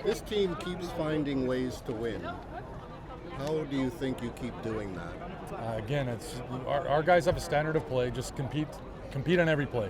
This team keeps finding ways to win. How do you think you keep doing that? Again, it's our guys have a standard of play. Just compete on every play,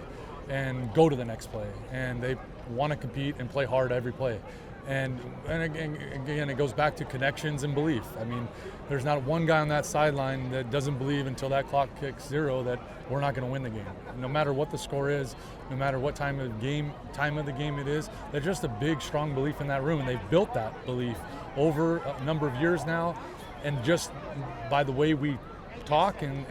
and go to the next play. And they want to compete and play hard every play. And again, it goes back to connections and belief. I mean, there's not one guy on that sideline that doesn't believe until that clock kicks 0 that we're not going to win the game. No matter what the score is, no matter what time of the game it is, there's just a big, strong belief in that room, and they've built that belief over a number of years now, and just by the way we talk and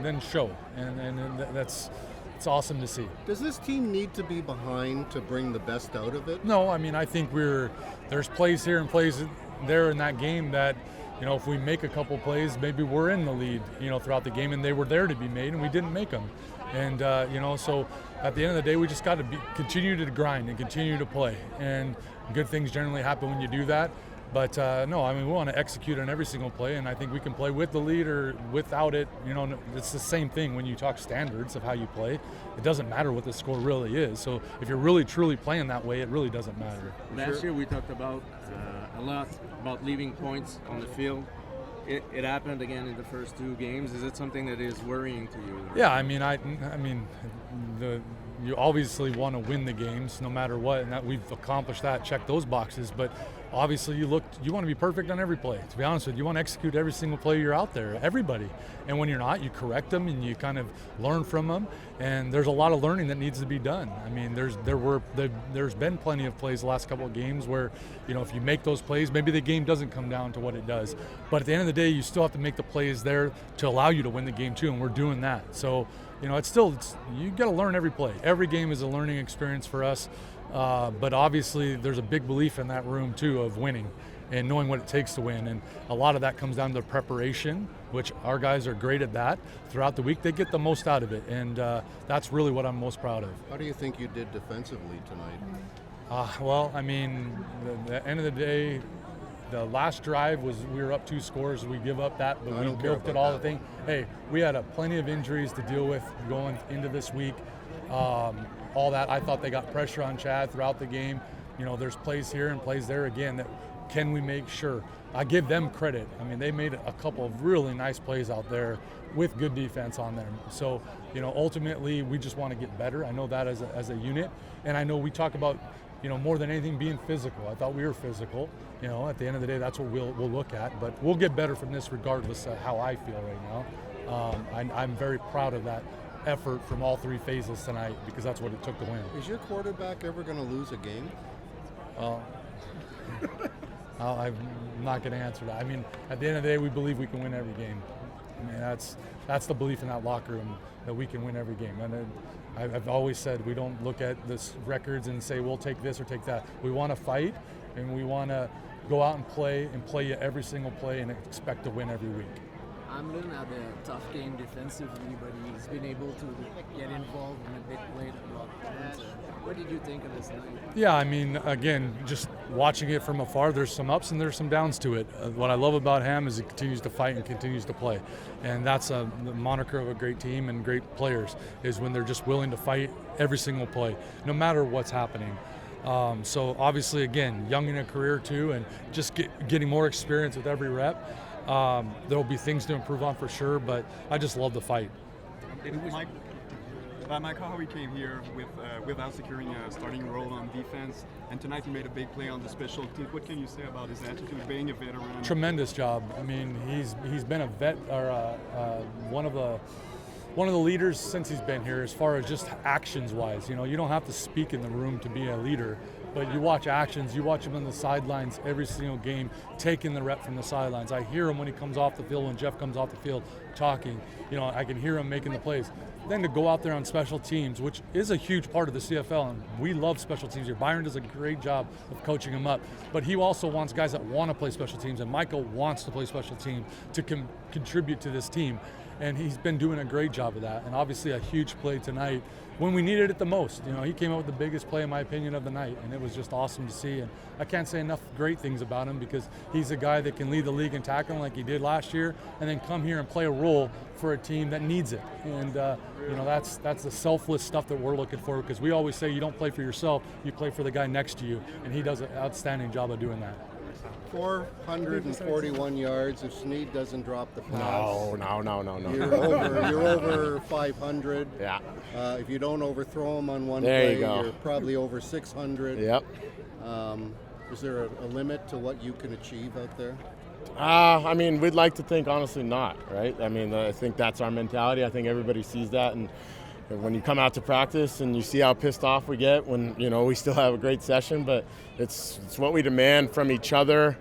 then show, and that's. It's awesome to see. Does this team need to be behind to bring the best out of it? No, I mean, I think there's plays here and plays there in that game that, if we make a couple plays, maybe we're in the lead, throughout the game, and they were there to be made, and we didn't make them. And, so at the end of the day, we just got to continue to grind and continue to play. And good things generally happen when you do that. But no, I mean, we want to execute on every single play, and I think we can play with the lead or without it. It's the same thing when you talk standards of how you play. It doesn't matter what the score really is. So if you're really, truly playing that way, it really doesn't matter. Last year we talked about a lot about leaving points on the field. It happened again in the first 2 games. Is it something that is worrying to you? Yeah, I mean, you obviously want to win the games no matter what, and that we've accomplished that, check those boxes. But obviously you want to be perfect on every play. To be honest with you, you want to execute every single play you're out there, everybody. And when you're not, you correct them and you kind of learn from them. And there's a lot of learning that needs to be done. I mean, there's been plenty of plays the last couple of games where, if you make those plays, maybe the game doesn't come down to what it does. But at the end of the day, you still have to make the plays there to allow you to win the game too, and we're doing that. So, you got to learn every play. Every game is a learning experience for us. But obviously there's a big belief in that room too of winning and knowing what it takes to win, and a lot of that comes down to preparation, which our guys are great at that. Throughout the week they get the most out of it, and that's really what I'm most proud of. How do you think you did defensively tonight? Well, I mean, the end of the day, the last drive was we were up 2 scores. We give up that, but we milked it all. The thing. Hey, we had plenty of injuries to deal with going into this week. All that, I thought they got pressure on Chad throughout the game. There's plays here and plays there again that can we make sure. I give them credit. I mean, they made a couple of really nice plays out there with good defense on them. So, ultimately we just want to get better. I know that as a unit, and I know we talk about, more than anything being physical. I thought we were physical. At the end of the day, that's what we'll look at. But we'll get better from this regardless of how I feel right now. I'm very proud of that effort from all 3 phases tonight, because that's what it took to win. Is your quarterback ever going to lose a game? I'm not going to answer that. I mean, at the end of the day, we believe we can win every game. I mean, that's the belief in that locker room, that we can win every game. And I've always said we don't look at this records and say we'll take this or take that. We want to fight, and we want to go out and play every single play and expect to win every week. Hamlin had a tough game defensively, but he's been able to get involved in a big play that brought points. What did you think of this night? Yeah, I mean, again, just watching it from afar, there's some ups and there's some downs to it. What I love about Ham is he continues to fight and continues to play. And that's the moniker of a great team and great players, is when they're just willing to fight every single play, no matter what's happening. So obviously, again, young in a career too, and just getting more experience with every rep. There'll be things to improve on for sure, but I just love the fight. Michael Howie came here without securing a starting role on defense, and tonight he made a big play on the special teams. What can you say about his attitude, being a veteran? Tremendous job. I mean, he's been a vet, or one of the leaders since he's been here, as far as just actions-wise. You don't have to speak in the room to be a leader, but you watch actions. You watch him on the sidelines every single game, taking the rep from the sidelines. I hear him when he comes off the field, when Jeff comes off the field, talking. I can hear him making the plays. Then to go out there on special teams, which is a huge part of the CFL, and we love special teams here. Byron does a great job of coaching them up, but he also wants guys that want to play special teams, and Michael wants to play special teams to contribute to this team. And he's been doing a great job of that. And obviously a huge play tonight when we needed it the most. He came up with the biggest play, in my opinion, of the night, and it was just awesome to see. And I can't say enough great things about him, because he's a guy that can lead the league in tackling like he did last year, and then come here and play a role for a team that needs it. And You know, that's the selfless stuff that we're looking for, because we always say you don't play for yourself, you play for the guy next to you, and he does an outstanding job of doing that. 441 yards. If Snead doesn't drop the pass, No. you're over 500. Yeah. If you don't overthrow him on one There play, you go. you're probably over 600. Yep. Is there a limit to what you can achieve out there? I mean, we'd like to think honestly not, right? I mean, I think that's our mentality. I think everybody sees that, and when you come out to practice and you see how pissed off we get when, you know, we still have a great session, but it's what we demand from each other.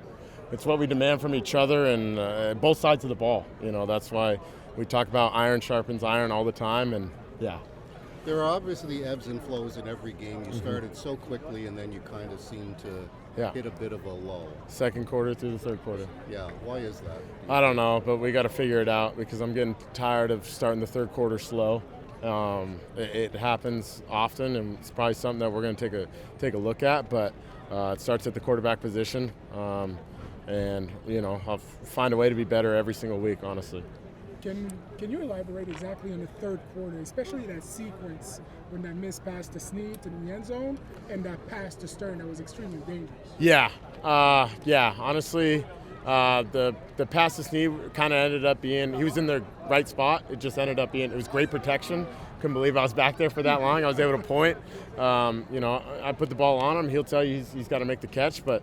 It's what we demand from each other, and both sides of the ball. You know, that's why we talk about iron sharpens iron all the time, and yeah. There are obviously ebbs and flows in every game. You started so quickly, and then you kind of seem to hit a bit of a lull. Second quarter through the third quarter. Yeah, why is that? I don't know, but we got to figure it out, because I'm getting tired of starting the third quarter slow. It happens often, and it's probably something that we're going to take a look at. But it starts at the quarterback position, and you know, I'll find a way to be better every single week, honestly. Can you elaborate exactly on the third quarter, especially that sequence when that missed pass to Snead to the end zone and that pass to Stern that was extremely dangerous? Yeah. Honestly, the pass to Snead kind of ended up being, he was in the right spot. It just ended up being, it was great protection. Couldn't believe I was back there for that long. I was able to point. You know, I put the ball on him. He'll tell you he's got to make the catch, but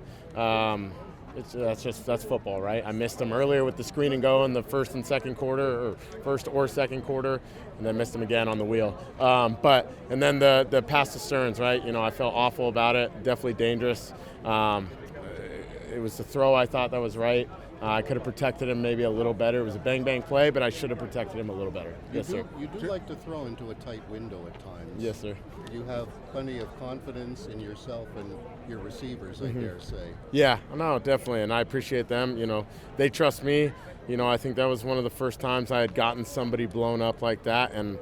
that's football, right? I missed him earlier with the screen and go in the first and second quarter, or first or second quarter, and then missed him again on the wheel. And then the pass to Stearns, right? You know, I felt awful about it. Definitely dangerous. It was the throw I thought that was right. I could have protected him maybe a little better. It was a bang play, but I should have protected him a little better. Yes, sir. You do like to throw into a tight window at times. Yes, sir. You have plenty of confidence in yourself and your receivers, I dare say. Yeah, no, definitely, and I appreciate them. You know, they trust me. You know, I think that was one of the first times I had gotten somebody blown up like that, and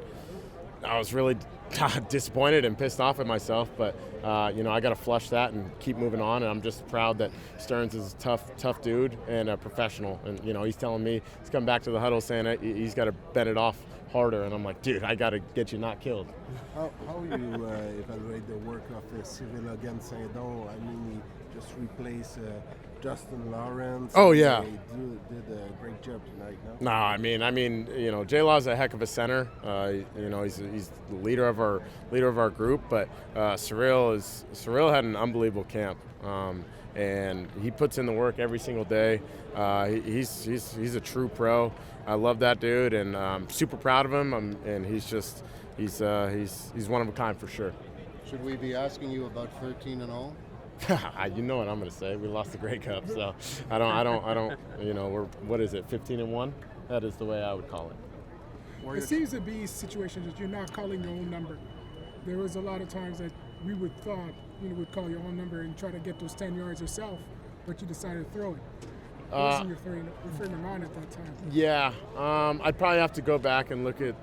I was really disappointed and pissed off at myself. But you know, I got to flush that and keep moving on. And I'm just proud that Stearns is a tough dude and a professional. And you know, he's telling me, he's come back to the huddle saying he's got to bend it off harder. And I'm like, dude, I got to get you not killed. How you evaluate the work of Cyril against Saint-Don? I mean, he just replaced Justin Lawrence. Oh, yeah. He did a great job tonight. No, I mean, you know, J-Law's a heck of a center. You know, he's the leader of our group. But Cyril had an unbelievable camp, and he puts in the work every single day. He's a true pro. I love that dude, and I'm super proud of him. And he's one of a kind for sure. Should we be asking you about 13-0? You know what I'm going to say. We lost the Grey Cup, so I don't. You know, we're, what is it, 15-1? That is the way I would call it. It seems to be situations that you're not calling your own number. There was a lot of times that we would would call your own number and try to get those 10 yards yourself, but you decided to throw it. What was your frame of mind at that time? Yeah, I'd probably have to go back and look at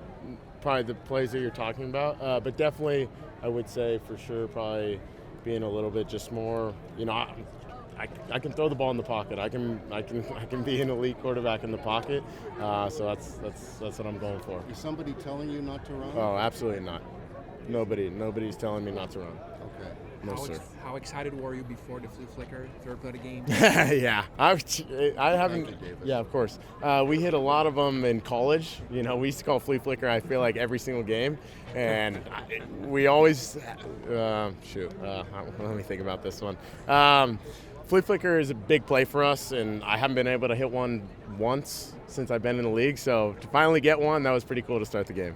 probably the plays that you're talking about, but definitely I would say for sure probably being a little bit just more, you know, I can throw the ball in the pocket. I can be an elite quarterback in the pocket. So that's what I'm going for. Is somebody telling you not to run? Oh, absolutely not. Nobody's telling me not to run. Okay. No, sir. How excited were you before the flea flicker third quarter game? Yeah, I haven't. Thank you, David. Yeah, of course. We hit a lot of them in college. You know, we used to call flea flicker, I feel like, every single game, and we always let me think about this one. Flea flicker is a big play for us, and I haven't been able to hit one once since I've been in the league. So to finally get one, that was pretty cool to start the game.